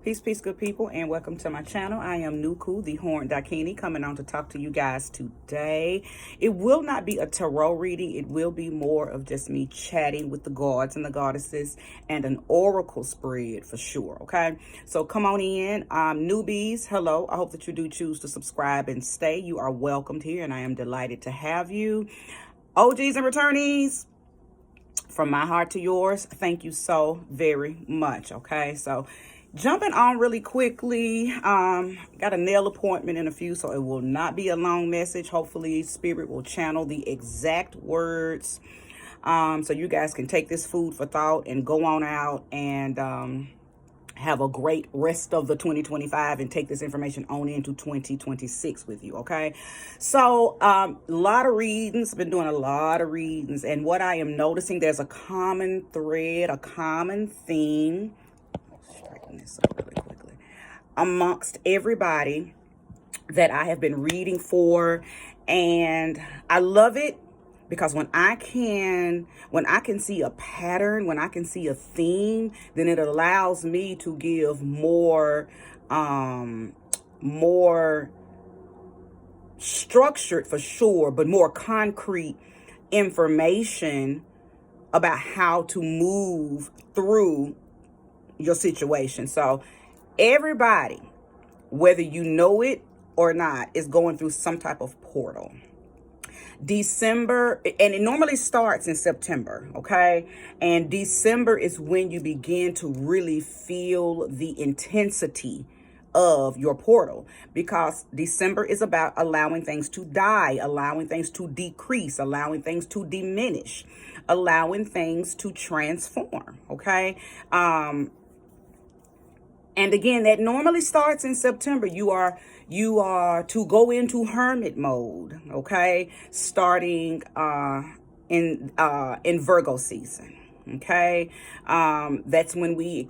Peace, good people, and welcome to my channel. I am Nuku, the Horned Dakini, coming on to talk to you guys today. It will not be a tarot reading. It will be more of just me chatting with the gods and the goddesses and an oracle spread for sure, okay? So come on in. Newbies, hello. I hope that you do choose to subscribe and stay. You are welcomed here, and I am delighted to have you. OGs and returnees, from my heart to yours, thank you so very much, okay? So jumping on really quickly, got a nail appointment in a few, so it will not be a long message. Hopefully Spirit will channel the exact words, so you guys can take this food for thought and go on out and have a great rest of the 2025 and take this information on into 2026 with you, okay? So a lot of readings, been doing a lot of readings, and what I am noticing, there's a common thread, a common theme. Straighten this up really quickly. Amongst everybody that I have been reading for, and I love it because when I can see a pattern, when I can see a theme, then it allows me to give more structured, for sure, but more concrete information about how to move through your situation. So everybody, whether you know it or not, is going through some type of portal. December, and it normally starts in September, okay? And December is when you begin to really feel the intensity of your portal, because December is about allowing things to die, allowing things to decrease, allowing things to diminish, allowing things to transform, okay? And again, that normally starts in September. You are to go into hermit mode, okay? Starting in Virgo season, okay? That's when we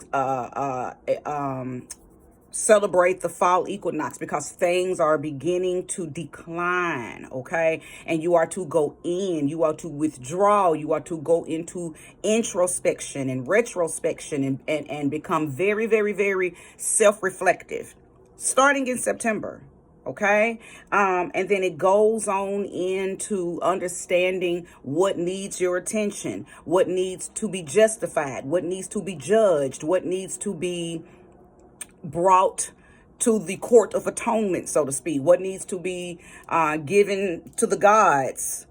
celebrate the fall equinox, because things are beginning to decline, okay? And you are to go in, you are to withdraw, you are to go into introspection and retrospection and become very, very, very self-reflective, starting in September, okay? And then it goes on into understanding what needs your attention, what needs to be justified, what needs to be judged, what needs to be brought to the court of atonement, so to speak, what needs to be given to the gods,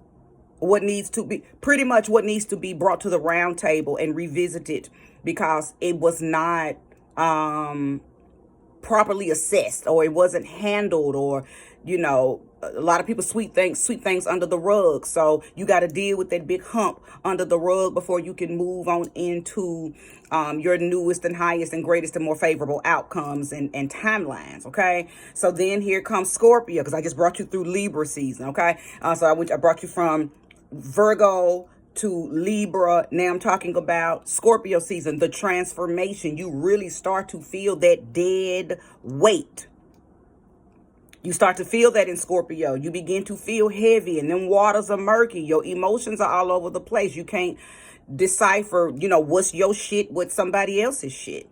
what needs to be, pretty much what needs to be brought to the round table and revisited because it was not properly assessed, or it wasn't handled, or a lot of people sweep things under the rug. So you got to deal with that big hump under the rug before you can move on into your newest and highest and greatest and more favorable outcomes and timelines, okay? So then here comes Scorpio, because I just brought you through Libra season, okay? So I brought you from Virgo to Libra. Now I'm talking about Scorpio season, the transformation. You really start to feel that dead weight. You start to feel that in Scorpio. You begin to feel heavy, and then waters are murky. Your emotions are all over the place. You can't decipher, what's your shit, what's somebody else's shit.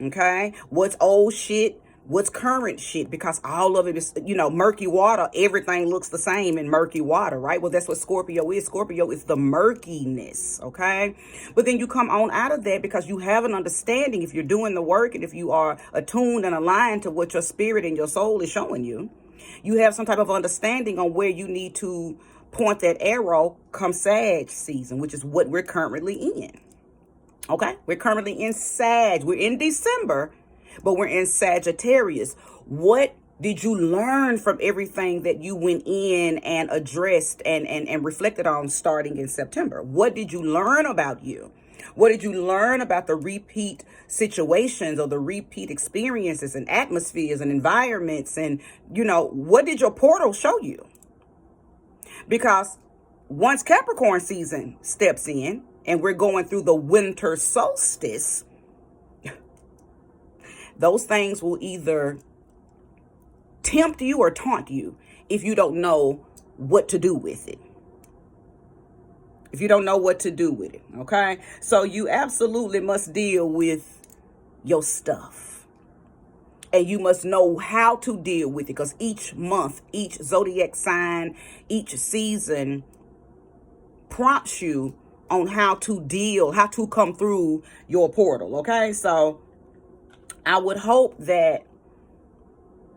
Okay? What's old shit, what's current shit, because all of it is, murky water. Everything looks the same in murky water, right? Well, that's what Scorpio is. Scorpio is the murkiness, okay? But then you come on out of that because you have an understanding, if you're doing the work and if you are attuned and aligned to what your spirit and your soul is showing you, you have some type of understanding on where you need to point that arrow come Sag season, which is what we're currently in, okay? We're currently in Sag. We're in December, but we're in Sagittarius. What did you learn from everything that you went in and addressed and reflected on starting in September? What did you learn about you? What did you learn about the repeat situations or the repeat experiences and atmospheres and environments? And, what did your portal show you? Because once Capricorn season steps in and we're going through the winter solstice, those things will either tempt you or taunt you if you don't know what to do with it. If you don't know what to do with it, okay? So you absolutely must deal with your stuff. And you must know how to deal with it, because each month, each zodiac sign, each season prompts you on how to deal, how to come through your portal. Okay, so I would hope that,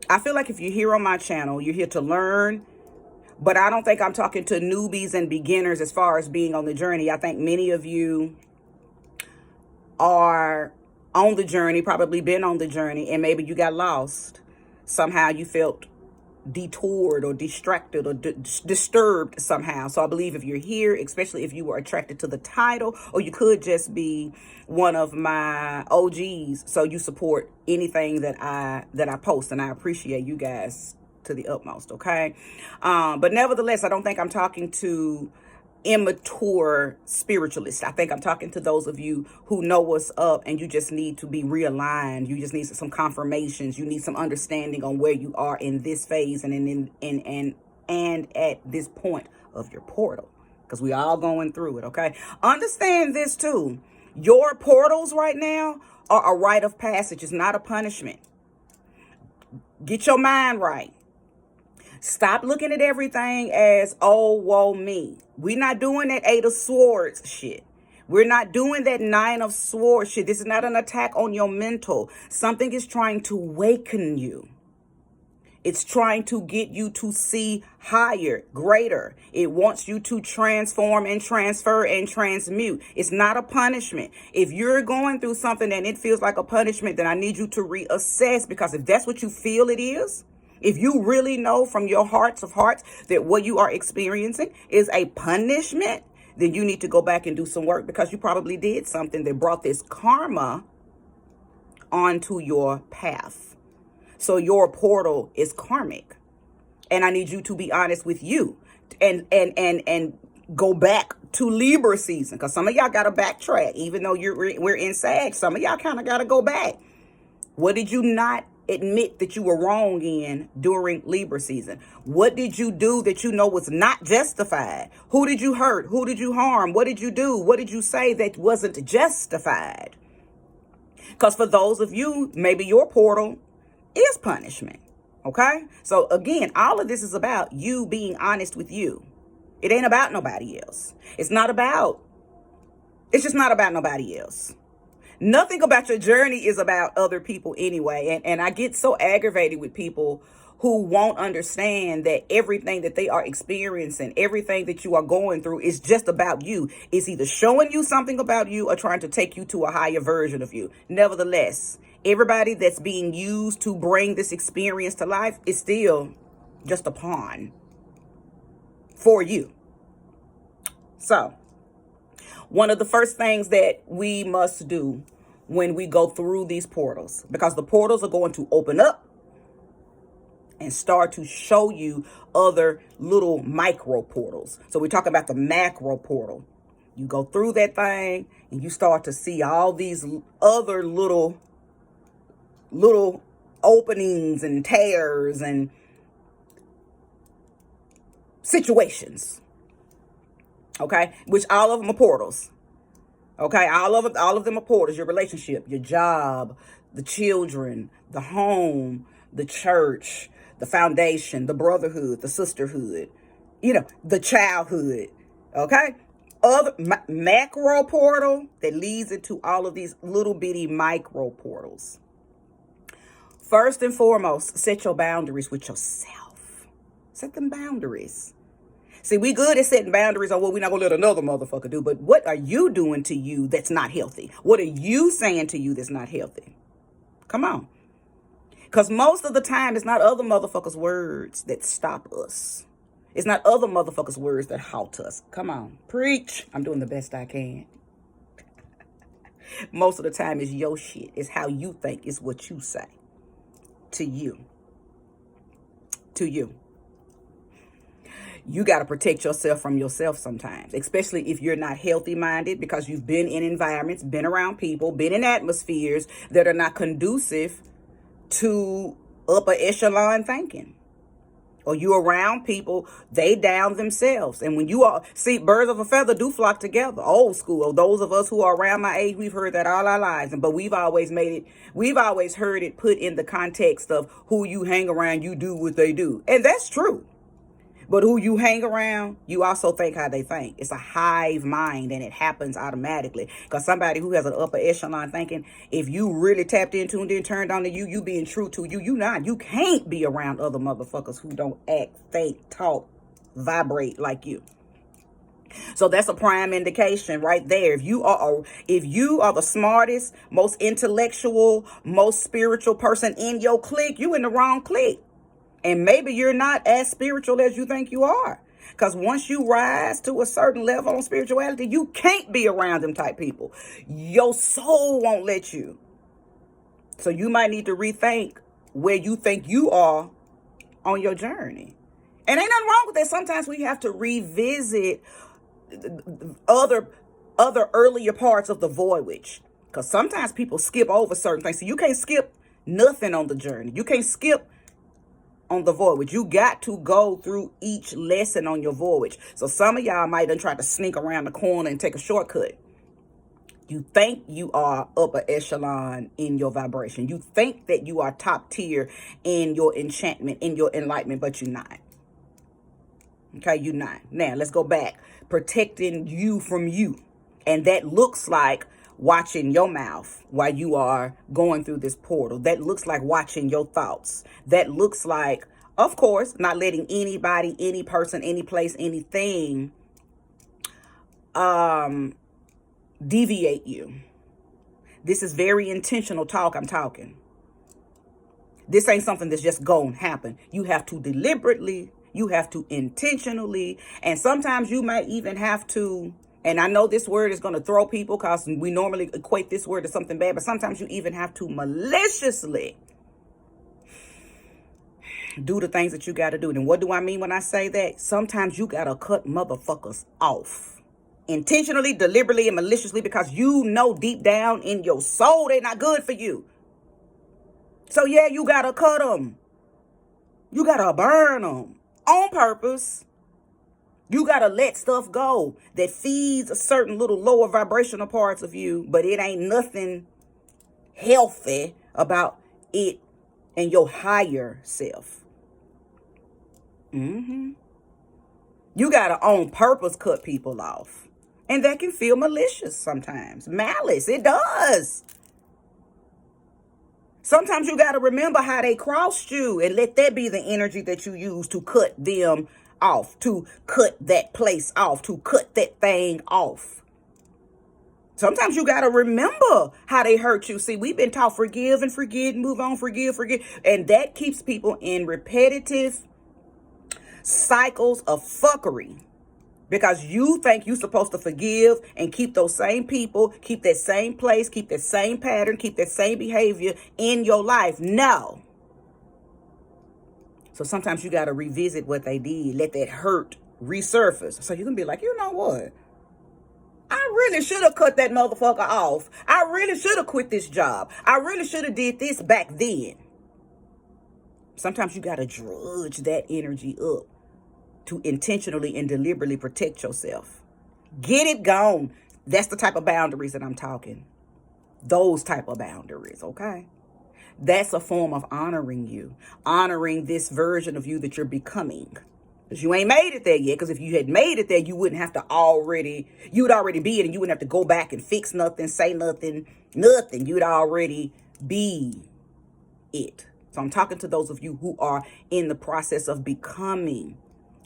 I feel like if you're here on my channel, you're here to learn, but I don't think I'm talking to newbies and beginners as far as being on the journey. I think many of you are on the journey, probably been on the journey, and maybe you got lost. Somehow you felt detoured or distracted or disturbed somehow. So I believe if you're here, especially if you were attracted to the title, or you could just be one of my OGs, so you support anything that I post, and I appreciate you guys to the utmost. Okay, but nevertheless, I don't think I'm talking to immature spiritualists. I think I'm talking to those of you who know what's up, and you just need to be realigned. You just need some confirmations. You need some understanding on where you are in this phase and at this point of your portal, because we all going through it. Okay, understand this too. Your portals right now are a rite of passage. It's not a punishment. Get your mind right. Stop looking at everything as, oh, woe me. We're not doing that 8 of Swords shit. We're not doing that 9 of Swords shit. This is not an attack on your mental. Something is trying to waken you. It's trying to get you to see higher, greater. It wants you to transform and transfer and transmute. It's not a punishment. If you're going through something and it feels like a punishment, then I need you to reassess, because if that's what you feel it is, if you really know from your hearts of hearts that what you are experiencing is a punishment, then you need to go back and do some work, because you probably did something that brought this karma onto your path. So your portal is karmic. And I need you to be honest with you and go back to Libra season, because some of y'all got to backtrack. Even though we're in Sag, some of y'all kind of got to go back. What did you not admit that you were wrong in during Libra season? What did you do that you know was not justified? Who did you hurt? Who did you harm? What did you do? What did you say that wasn't justified? Because for those of you, maybe your portal is punishment. Okay? So again, all of this is about you being honest with you. It ain't about nobody else. It's just not about nobody else. Nothing about your journey is about other people anyway. And I get so aggravated with people who won't understand that everything that they are experiencing, everything that you are going through is just about you. It's either showing you something about you or trying to take you to a higher version of you. Nevertheless, everybody that's being used to bring this experience to life is still just a pawn for you. So, one of the first things that we must do when we go through these portals, because the portals are going to open up and start to show you other little micro portals. So we're talking about the macro portal. You go through that thing and you start to see all these other little openings and tears and situations. Okay, which all of them are portals. Okay, all of them are portals. Your relationship, your job, the children, the home, the church, the foundation, the brotherhood, the sisterhood, the childhood. Okay, other macro portal that leads into all of these little bitty micro portals. First and foremost, set your boundaries with yourself. Set them boundaries. See, we good at setting boundaries on what we're not going to let another motherfucker do. But what are you doing to you that's not healthy? What are you saying to you that's not healthy? Come on. Because most of the time, it's not other motherfuckers' words that stop us. It's not other motherfuckers' words that halt us. Come on. Preach. I'm doing the best I can. Most of the time, it's your shit. It's how you think. It's what you say. To you. You got to protect yourself from yourself sometimes, especially if you're not healthy minded, because you've been in environments, been around people, been in atmospheres that are not conducive to upper echelon thinking, or you around people, they down themselves. And when you are, see, birds of a feather do flock together, old school. Or those of us who are around my age, we've heard that all our lives. But we've always heard it put in the context of who you hang around, you do what they do. And that's true. But who you hang around, you also think how they think. It's a hive mind, and it happens automatically. Because somebody who has an upper echelon thinking, if you really tapped into and then turned on to you being true to you, you can't be around other motherfuckers who don't act, think, talk, vibrate like you. So that's a prime indication right there. If you are the smartest, most intellectual, most spiritual person in your clique, you in the wrong clique. And maybe you're not as spiritual as you think you are. Because once you rise to a certain level on spirituality, you can't be around them type people. Your soul won't let you. So you might need to rethink where you think you are on your journey. And ain't nothing wrong with that. Sometimes we have to revisit other earlier parts of the voyage. Because sometimes people skip over certain things. So you can't skip nothing on the journey. You can't skip on the voyage. You got to go through each lesson on your voyage. So some of y'all might have tried to sneak around the corner and take a shortcut. You think you are upper echelon in your vibration. You think that you are top tier in your enchantment, in your enlightenment, but you're not. Okay, you're not. Now, let's go back. Protecting you from you. And that looks like watching your mouth while you are going through this portal. That looks like watching your thoughts. That looks like, of course, not letting anybody, any person, any place, anything deviate you. This is very intentional talk I'm talking. This ain't something that's just going to happen. You have to deliberately, you have to intentionally, and sometimes you might even have to. And I know this word is going to throw people because we normally equate this word to something bad, but sometimes you even have to maliciously do the things that you got to do. And what do I mean when I say that? Sometimes you got to cut motherfuckers off. Intentionally, deliberately, and maliciously, because you know deep down in your soul they're not good for you. So yeah, you got to cut them. You got to burn them on purpose. You got to let stuff go that feeds a certain little lower vibrational parts of you, but it ain't nothing healthy about it and your higher self. You got to on purpose cut people off. And that can feel malicious sometimes. Malice, it does. Sometimes you got to remember how they crossed you and let that be the energy that you use to cut them off, to cut that place off, to cut that thing off. Sometimes you got to remember how they hurt you. See, we've been taught forgive and forget, move on, forgive. And that keeps people in repetitive cycles of fuckery. Because you think you're supposed to forgive and keep those same people, keep that same place, keep that same pattern, keep that same behavior in your life. No. So sometimes you got to revisit what they did. Let that hurt resurface. So you can be like, you know what? I really should have cut that motherfucker off. I really should have quit this job. I really should have did this back then. Sometimes you got to drudge that energy up to intentionally and deliberately protect yourself. Get it gone. That's the type of boundaries that I'm talking. Those type of boundaries, okay? That's a form of honoring you. Honoring this version of you that you're becoming. Because you ain't made it there yet. Because if you had made it there, you wouldn't have to you would already be it. And you wouldn't have to go back and fix nothing, say nothing. You'd already be it. So I'm talking to those of you who are in the process of becoming.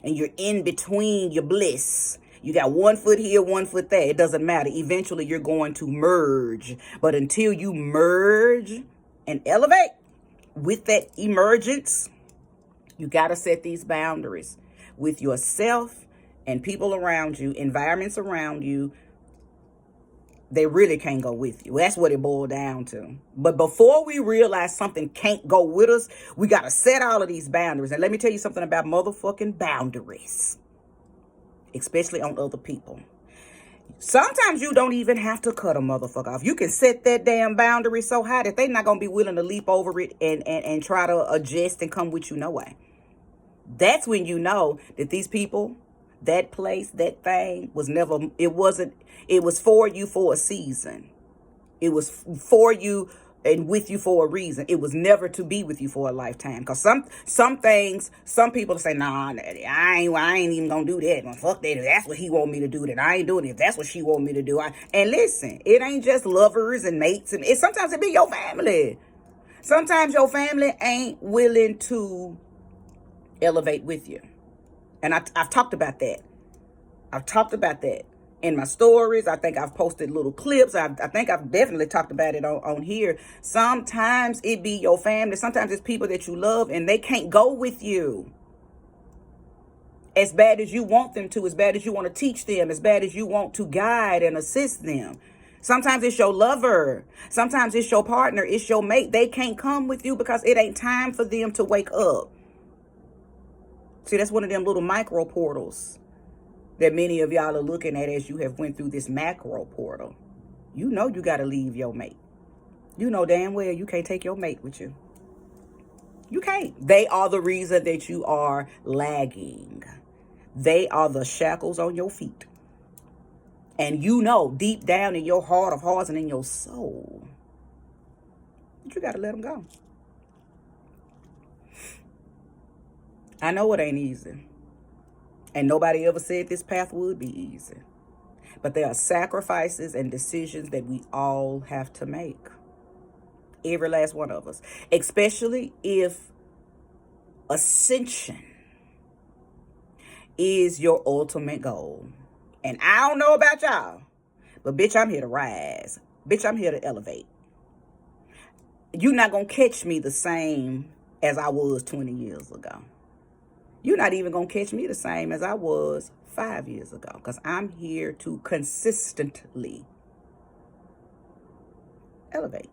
And you're in between your bliss. You got one foot here, one foot there. It doesn't matter. Eventually, you're going to merge. But until you merge and elevate with that emergence, you got to set these boundaries with yourself and people around you, environments around you. They really can't go with you. That's what it boiled down to. But before we realize something can't go with us, we got to set all of these boundaries. And let me tell you something about motherfucking boundaries, especially on other people. Sometimes you don't even have to cut a motherfucker off. You can set that damn boundary so high that they're not going to be willing to leap over it and try to adjust and come with you no way. That's when you know that these people, that place, that thing was never, it wasn't, it was for you for a season. It was for you and with you for a reason. It was never to be with you for a lifetime. Because some things, some people say, nah, I ain't even gonna do that. Well, fuck that. If that's what he want me to do, then I ain't doing it. If that's what she want me to do, and listen, it ain't just lovers and mates, and sometimes it be your family. Sometimes your family ain't willing to elevate with you. And I've talked about that. I've talked about that in my stories. I think I've posted little clips. I think I've definitely talked about it on here. Sometimes it be your family. Sometimes it's people that you love and they can't go with you. As bad as you want them to, as bad as you want to teach them, as bad as you want to guide and assist them. Sometimes it's your lover. Sometimes it's your partner. It's your mate. They can't come with you because it ain't time for them to wake up. See, that's one of them little micro portals that many of y'all are looking at as you have went through this macro portal. You know you got to leave your mate. You know damn well you can't take your mate with you. You can't. They are the reason that you are lagging. They are the shackles on your feet. And you know deep down in your heart of hearts and in your soul that you got to let them go. I know it ain't easy. And nobody ever said this path would be easy. But there are sacrifices and decisions that we all have to make. Every last one of us. Especially if ascension is your ultimate goal. And I don't know about y'all, but bitch, I'm here to rise. Bitch, I'm here to elevate. You're not going to catch me the same as I was 20 years ago. You're not even going to catch me the same as I was 5 years ago, because I'm here to consistently elevate.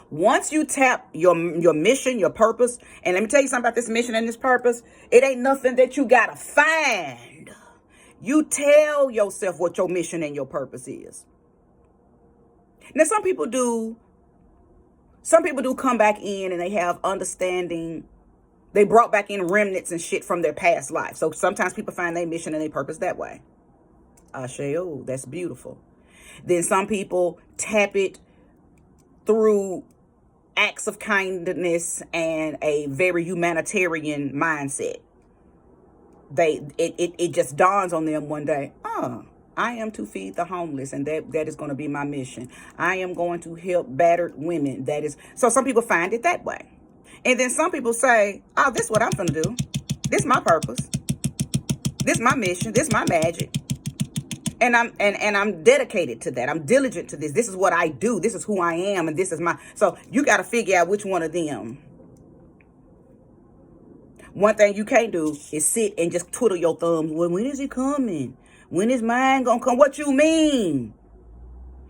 Once you tap your mission, your purpose, and let me tell you something about this mission and this purpose, it ain't nothing that you got to find. You tell yourself what your mission and your purpose is. Now, some people do come back in and they have understanding. They brought back in remnants and shit from their past life. So sometimes people find their mission and their purpose that way. Oh, that's beautiful. Then some people tap it through acts of kindness and a very humanitarian mindset. It just dawns on them one day, I am to feed the homeless, and that is going to be my mission. I am going to help battered women. So some people find it that way. And then some people say, oh, this is what I'm going to do. This is my purpose. This is my mission. This is my magic. And I'm dedicated to that. I'm diligent to this. This is what I do. This is who I am. And this is so you got to figure out which one of them. One thing you can't do is sit and just twiddle your thumbs. Well, when is it coming? When is mine going to come? What you mean?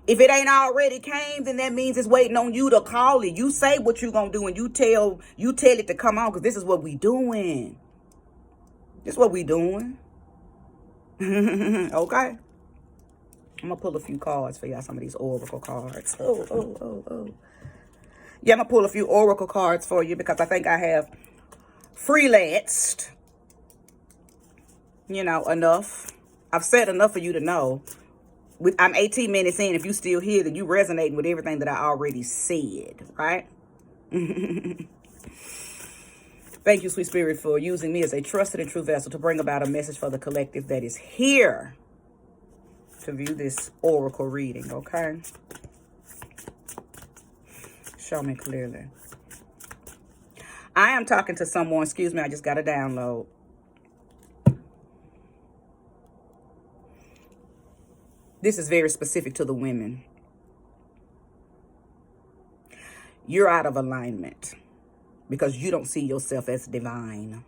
If it ain't already came, then that means it's waiting on you to call it. You say what you going to do and you tell it to come on, because this is what we doing. This is what we doing. Okay. I'm going to pull a few cards for y'all, some of these oracle cards. Oh. Yeah, I'm going to pull a few oracle cards for you because I think I have freelanced, enough. I've said enough for you to know. I'm 18 minutes in. If you still here, then you resonating with everything that I already said, right? Thank you, sweet spirit, for using me as a trusted and true vessel to bring about a message for the collective that is here to view this oracle reading, okay? Show me clearly. I am talking to someone, excuse me, I just got a download. This is very specific to the women. You're out of alignment because you don't see yourself as divine.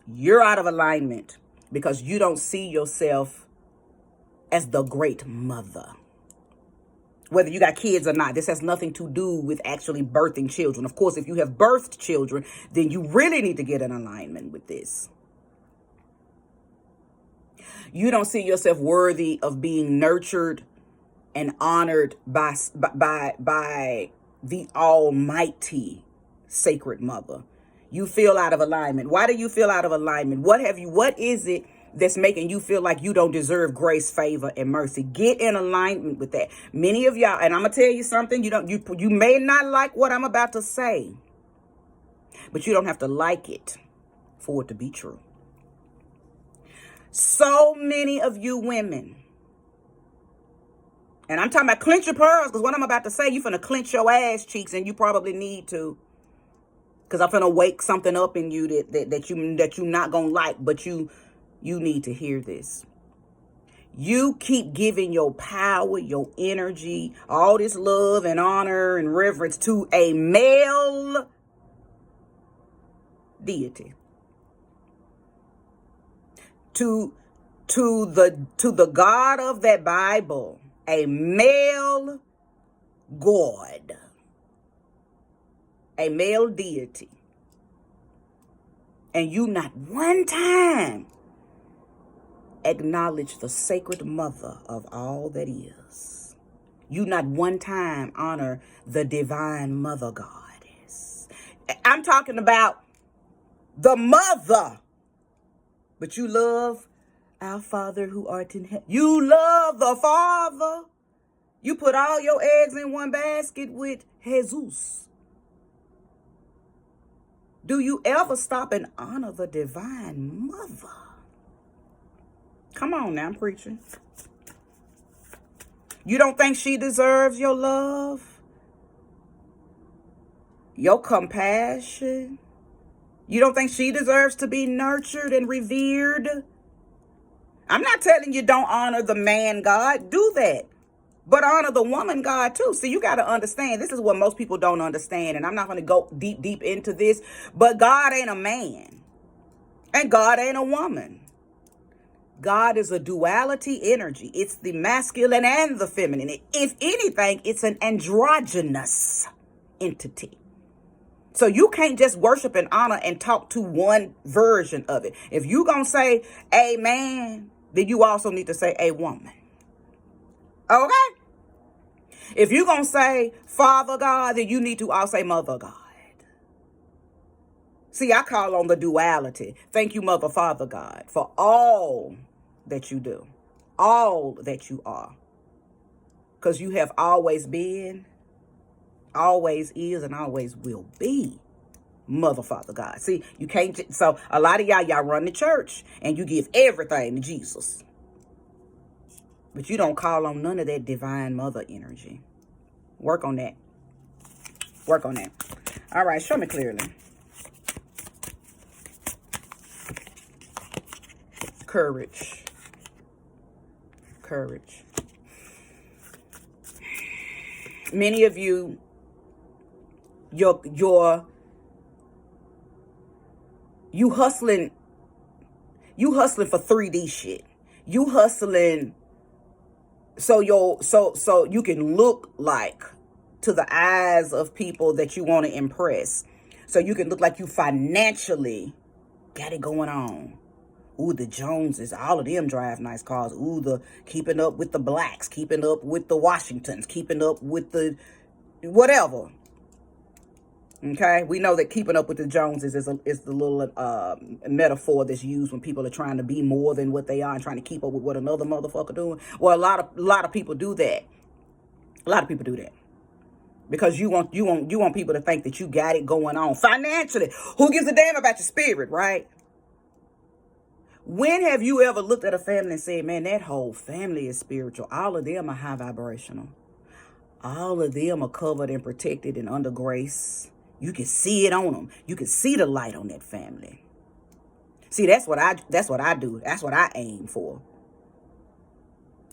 You're out of alignment because you don't see yourself as the great mother. Whether you got kids or not, this has nothing to do with actually birthing children. Of course, if you have birthed children, then you really need to get in alignment with this. You don't see yourself worthy of being nurtured and honored by the almighty sacred mother. You feel out of alignment. Why do you feel out of alignment? What is it that's making you feel like you don't deserve grace, favor, and mercy? Get in alignment with that. Many of y'all, and I'm gonna tell you something, you may not like what I'm about to say, but you don't have to like it for it to be true. So many of you women, and I'm talking about clench your pearls, because what I'm about to say, you finna clench your ass cheeks, and you probably need to. Because I'm finna wake something up in you that you not gonna like, but you need to hear this. You keep giving your power, your energy, all this love and honor and reverence to a male deity. To the God of that Bible, a male God. A male deity, and you not one time acknowledge the sacred mother of all that is. You not one time honor the divine mother goddess. I'm talking about the mother, but you love our Father who art in heaven. You love the Father. You put all your eggs in one basket with Jesus. Do you ever stop and honor the divine mother? Come on now, I'm preaching. You don't think she deserves your love? Your compassion? You don't think she deserves to be nurtured and revered? I'm not telling you don't honor the man God. Do that. But honor the woman God too. See, you got to understand, this is what most people don't understand. And I'm not going to go deep into this. But God ain't a man. And God ain't a woman. God is a duality energy. It's the masculine and the feminine. If anything, it's an androgynous entity. So you can't just worship and honor and talk to one version of it. If you're going to say a man, then you also need to say a woman. Okay? If you're going to say Father God, then you need to also say Mother God. See, I call on the duality. Thank you, Mother, Father God, for all that you do, all that you are. Because you have always been, always is, and always will be Mother, Father God. See, you can't, so a lot of y'all run the church and you give everything to Jesus. But you don't call on none of that divine mother energy. Work on that. Work on that. All right, show me clearly. Courage. Courage. Many of you, you hustling for 3D shit. You hustling so you can look like to the eyes of people that you want to impress. So you can look like you financially got it going on. Ooh, the Joneses, all of them drive nice cars. Ooh, the keeping up with the blacks, keeping up with the Washingtons, keeping up with the whatever. Okay, we know that keeping up with the Joneses is the little metaphor that's used when people are trying to be more than what they are and trying to keep up with what another motherfucker doing. Well, a lot of people do that. A lot of people do that because you want people to think that you got it going on financially. Who gives a damn about your spirit, right? When have you ever looked at a family and said, man, that whole family is spiritual. All of them are high vibrational. All of them are covered and protected and under grace. You can see it on them. You can see the light on that family. See, that's what I do. That's what I aim for.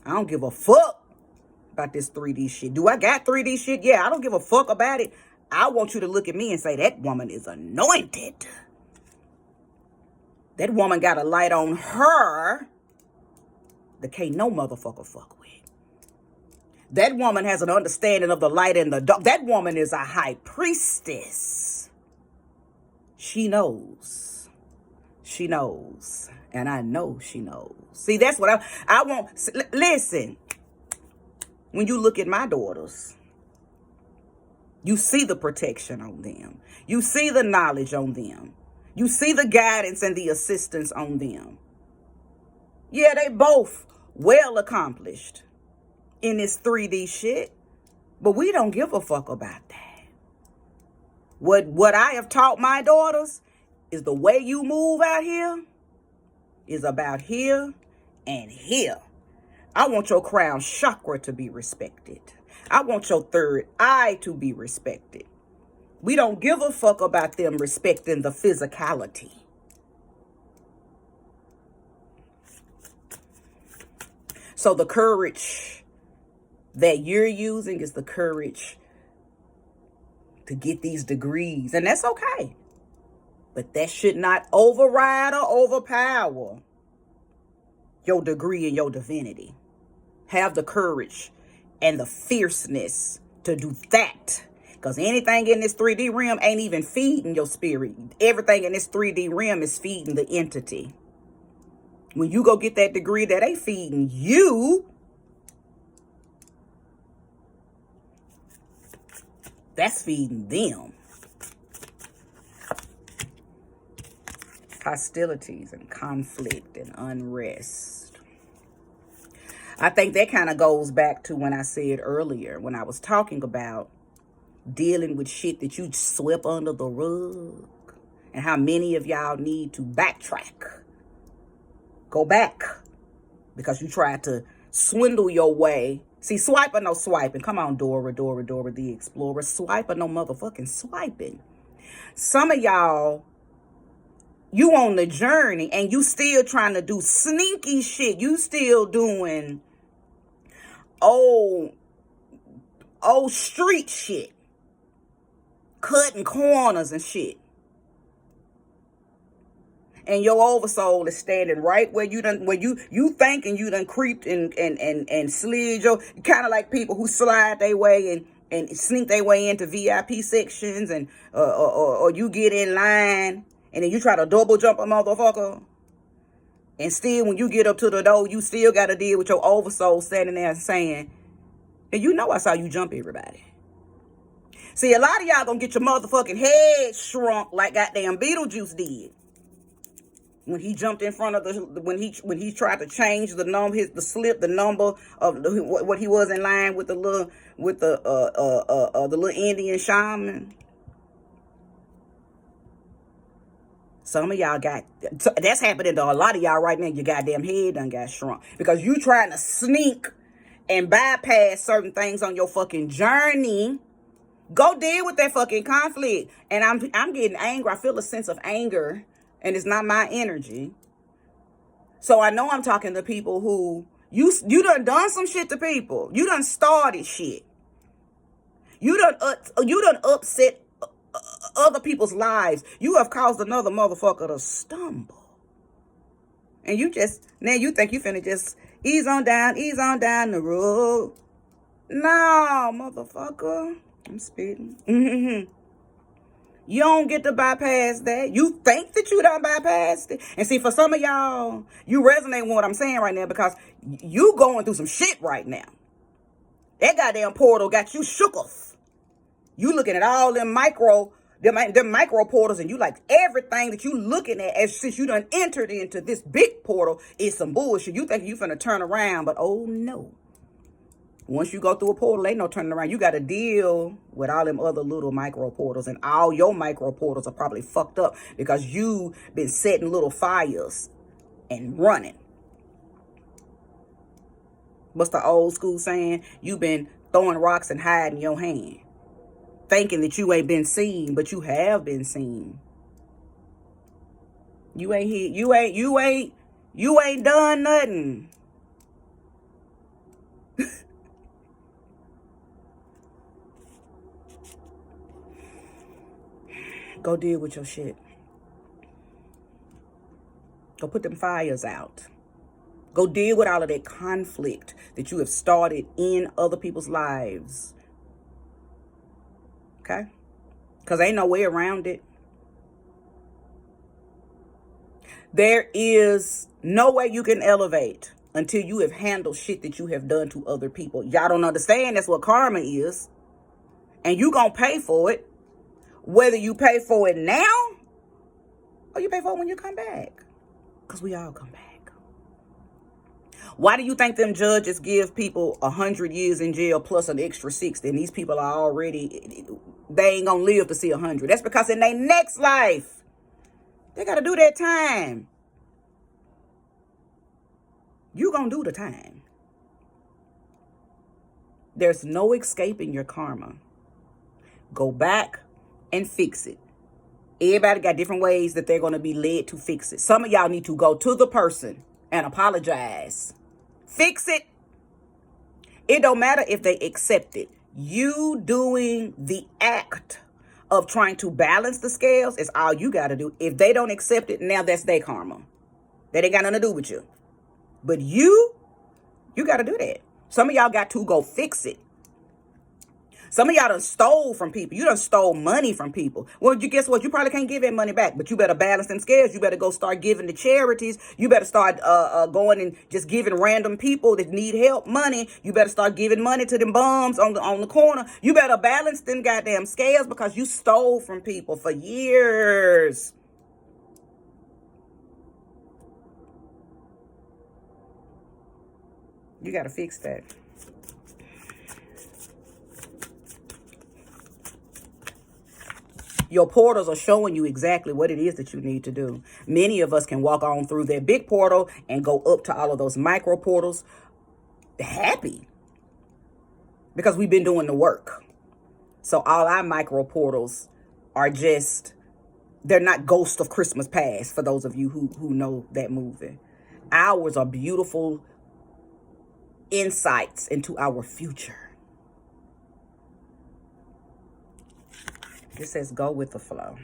I don't give a fuck about this 3D shit. Do I got 3D shit? Yeah, I don't give a fuck about it. I want you to look at me and say, that woman is anointed. That woman got a light on her that can't no motherfucker fuck with. That woman has an understanding of the light and the dark. That woman is a high priestess. She knows. She knows. And I know she knows. See, that's what I want. Listen, when you look at my daughters, You see the protection on them. You see the knowledge on them. You see the guidance and the assistance on them. Yeah, they both well accomplished in this 3D shit, but we don't give a fuck about that. What I have taught my daughters is the way you move out here is about here and here. I want your crown chakra to be respected. I want your third eye to be respected. We don't give a fuck about them respecting the physicality. So the courage that you're using is the courage to get these degrees. And that's okay. But that should not override or overpower your degree and your divinity. Have the courage and the fierceness to do that. Because anything in this 3D realm ain't even feeding your spirit. Everything in this 3D realm is feeding the entity. When you go get that degree that ain't feeding you, that's feeding them. Hostilities and conflict and unrest. I think that kind of goes back to when I said earlier, when I was talking about dealing with shit that you swept under the rug, and how many of y'all need to backtrack. Go back. Because you tried to swindle your way. See, swiping no swiping. Come on, Dora the Explorer. Swiping no motherfucking swiping. Some of y'all, you on the journey and you still trying to do sneaky shit. You still doing old street shit. Cutting corners and shit. And your oversoul is standing right where you done, where you thinking you done creeped and slid your, kind of like people who slide their way and sneak their way into VIP sections, and or you get in line and then you try to double jump a motherfucker. And still, when you get up to the door, you still got to deal with your oversoul standing there saying, and you know I saw you jump everybody. See, a lot of y'all gonna get your motherfucking head shrunk like goddamn Beetlejuice did. When he jumped in front of when he tried to change the number, the number of what he was in line with the little Indian shaman. Some of y'all that's happening to a lot of y'all right now. Your goddamn head done got shrunk because you trying to sneak and bypass certain things on your fucking journey. Go deal with that fucking conflict. And I'm getting angry. I feel a sense of anger. And it's not my energy. So I know I'm talking to people who, you done some shit to people. You done started shit. You done upset other people's lives. You have caused another motherfucker to stumble. And now you think you finna just ease on down the road. No, motherfucker. I'm spitting. Mm-hmm. You don't get to bypass that. You think that you done bypassed it. And see, for some of y'all, you resonate with what I'm saying right now because you going through some shit right now. That goddamn portal got you shooketh. You looking at all them micro portals, and you like everything that you looking at as since you done entered into this big portal is some bullshit. You think you finna turn around, but oh no. Once you go through a portal, ain't no turning around. You got to deal with all them other little micro portals. And all your micro portals are probably fucked up because you been setting little fires and running. What's the old school saying? You been throwing rocks and hiding your hand. Thinking that you ain't been seen, but you have been seen. You ain't here. You ain't done nothing. Go deal with your shit. Go put them fires out. Go deal with all of that conflict that you have started in other people's lives. Okay? Because ain't no way around it. There is no way you can elevate until you have handled shit that you have done to other people. Y'all don't understand that's what karma is. And you gonna pay for it, whether you pay for it now or you pay for it when you come back. Because we all come back. Why do you think them judges give people 100 years in jail plus an extra 60? And these people are already, they ain't gonna live to see 100. That's because in their next life, they gotta do that time. You gonna do the time. There's no escaping your karma. Go back and fix it. Everybody got different ways that they're going to be led to fix it. Some of y'all need to go to the person and apologize. Fix it. It don't matter if they accept it. You doing the act of trying to balance the scales is all you got to do. If they don't accept it, now that's their karma. That ain't got nothing to do with you. But you got to do that. Some of y'all got to go fix it. Some of y'all done stole from people. You done stole money from people. Well, you guess what? You probably can't give that money back, but you better balance them scales. You better go start giving to charities. You better start going and just giving random people that need help money. You better start giving money to them bums on the corner. You better balance them goddamn scales because you stole from people for years. You got to fix that. Your portals are showing you exactly what it is that you need to do. Many of us can walk on through that big portal and go up to all of those micro portals happy because we've been doing the work. So all our micro portals are just, they're not Ghost of Christmas Past for those of you who know that movie. Ours are beautiful insights into our future. It says go with the flow.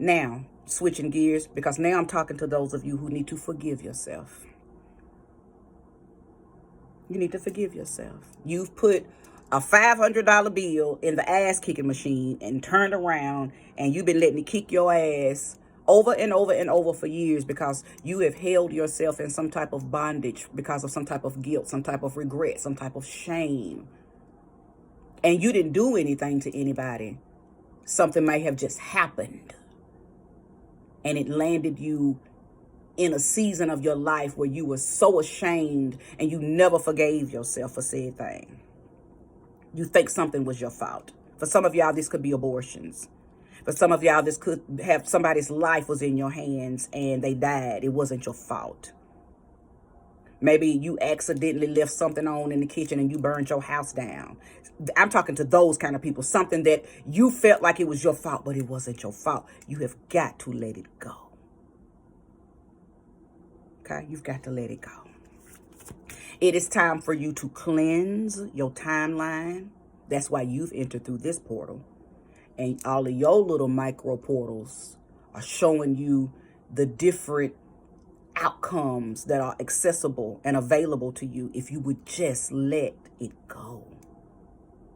Now, switching gears, because now I'm talking to those of you who need to forgive yourself. You need to forgive yourself. You've put a $500 bill in the ass kicking machine and turned around and you've been letting it kick your ass over and over and over for years because you have held yourself in some type of bondage because of some type of guilt, some type of regret, some type of shame. And you didn't do anything to anybody. Something may have just happened. And it landed you in a season of your life where you were so ashamed and you never forgave yourself for said thing. You think something was your fault. For some of y'all, this could be abortions. For some of y'all, this could have somebody's life was in your hands and they died. It wasn't your fault. Maybe you accidentally left something on in the kitchen and you burned your house down. I'm talking to those kind of people. Something that you felt like it was your fault, but it wasn't your fault. You have got to let it go. Okay? You've got to let it go. It is time for you to cleanse your timeline. That's why you've entered through this portal. And all of your little micro portals are showing you the different outcomes that are accessible and available to you if you would just let it go.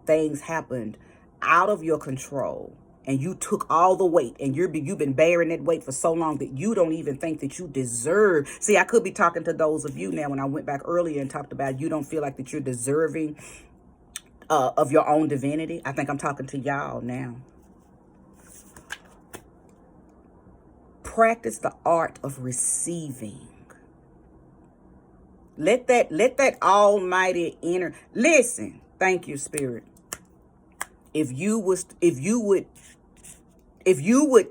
Things happened out of your control and you took all the weight and you've been bearing that weight for so long that you don't even think that you deserve. See, I could be talking to those of you now when I went back earlier and talked about you don't feel like that you're deserving of your own divinity. I think I'm talking to y'all now. Practice the art of receiving. Let that almighty inner, listen, thank you, Spirit. If you would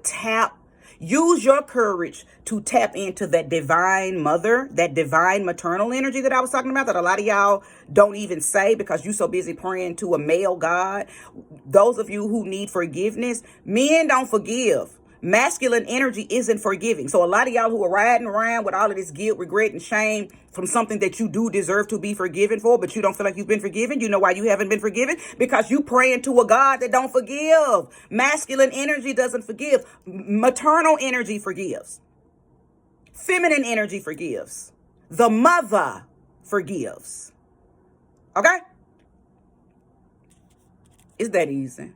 tap, use your courage to tap into that divine mother, that divine maternal energy that I was talking about, that a lot of y'all don't even say because you're so busy praying to a male God. Those of you who need forgiveness, men don't forgive. Masculine energy isn't forgiving. So a lot of y'all who are riding around with all of this guilt, regret, and shame from something that you do deserve to be forgiven for, but you don't feel like you've been forgiven. You know why you haven't been forgiven? Because you praying to a God that don't forgive. Masculine energy doesn't forgive. Maternal energy forgives. Feminine energy forgives. The mother forgives. Okay? It's that easy.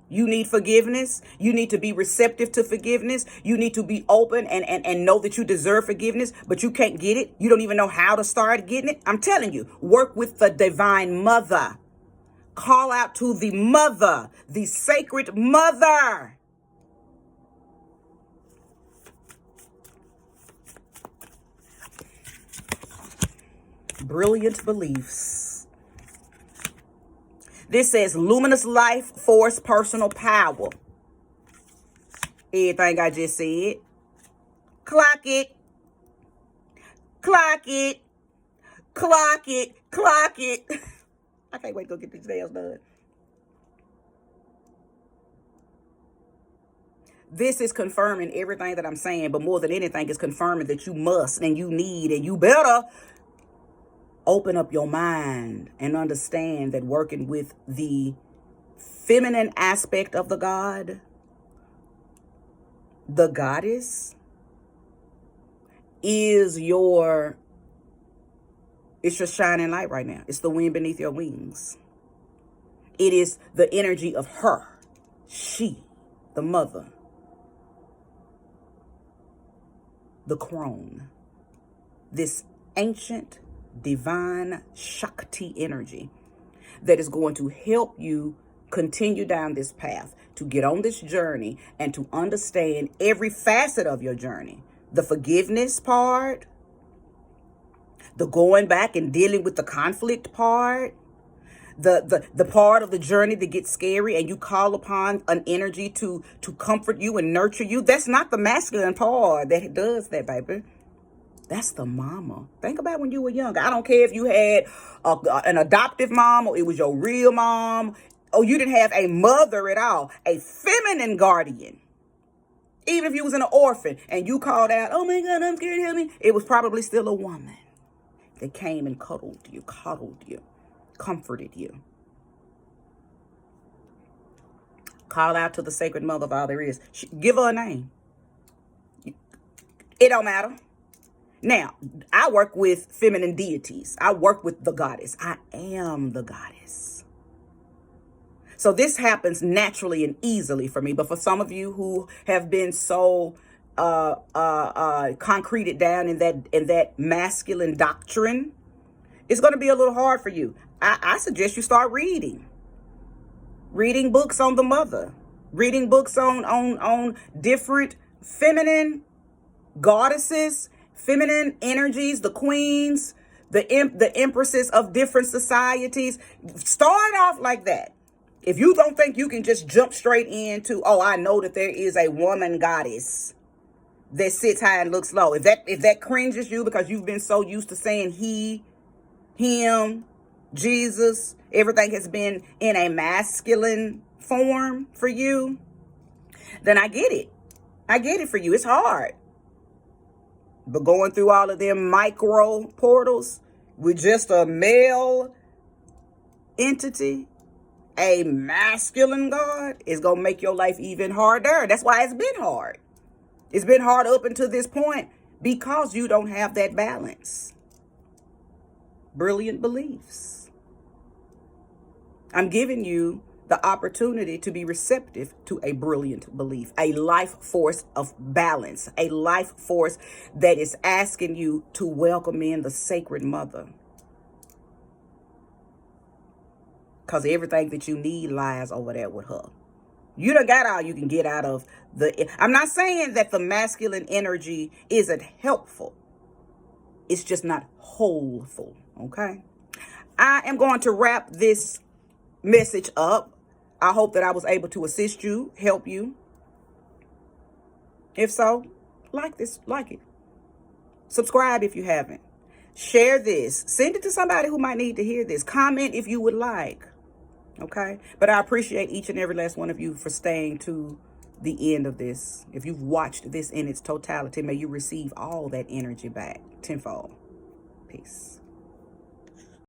You need forgiveness. You need to be receptive to forgiveness. You need to be open and know that you deserve forgiveness, but you can't get it. You don't even know how to start getting it. I'm telling you, work with the divine mother. Call out to the mother, the sacred mother. Brilliant beliefs. This says luminous life force personal power. Everything I just said. Clock it. Clock it. Clock it. Clock it. I can't wait to go get these nails done. This is confirming everything that I'm saying, but more than anything, it's confirming that you must and you need and you better open up your mind and understand that working with the feminine aspect of the God, the goddess, is it's your shining light right now. It's the wind beneath your wings. It is the energy of her, she, the mother, the crone, this ancient divine Shakti energy that is going to help you continue down this path, to get on this journey and to understand every facet of your journey. The forgiveness part, the going back and dealing with the conflict part, the part of the journey that gets scary and you call upon an energy to comfort you and nurture you. That's not the masculine part that does that, baby. That's the mama. Think about when you were young. I don't care if you had an adoptive mom or it was your real mom or you didn't have a mother at all, a feminine guardian. Even if you was an orphan and you called out, oh my God, I'm scared, help me. It was probably still a woman that came and cuddled you, comforted you. Call out to the sacred mother of all there is. Give her a name. It don't matter. Now, I work with feminine deities. I work with the goddess. I am the goddess. So this happens naturally and easily for me. But for some of you who have been so concreted down in that masculine doctrine, it's going to be a little hard for you. I suggest you start reading books on the mother, reading books on different feminine goddesses, feminine energies, the queens, the empresses of different societies. Start off like that. If you don't think you can just jump straight into, oh, I know that there is a woman goddess that sits high and looks low. If that cringes you because you've been so used to saying he, him, Jesus, everything has been in a masculine form for you, then I get it. I get it for you. It's hard. But going through all of them micro portals with just a male entity, a masculine God, is going to make your life even harder. That's why it's been hard. It's been hard up until this point because you don't have that balance. Brilliant beliefs. I'm giving you the opportunity to be receptive to a brilliant belief, a life force of balance, a life force that is asking you to welcome in the sacred mother. Because everything that you need lies over there with her. You done got all you can get out of I'm not saying that the masculine energy isn't helpful. It's just not wholeful, okay? I am going to wrap this message up. I hope that I was able to assist you, help you. If so, like it. Subscribe if you haven't. Share this. Send it to somebody who might need to hear this. Comment if you would like. Okay? But I appreciate each and every last one of you for staying to the end of this. If you've watched this in its totality, may you receive all that energy back tenfold. Peace.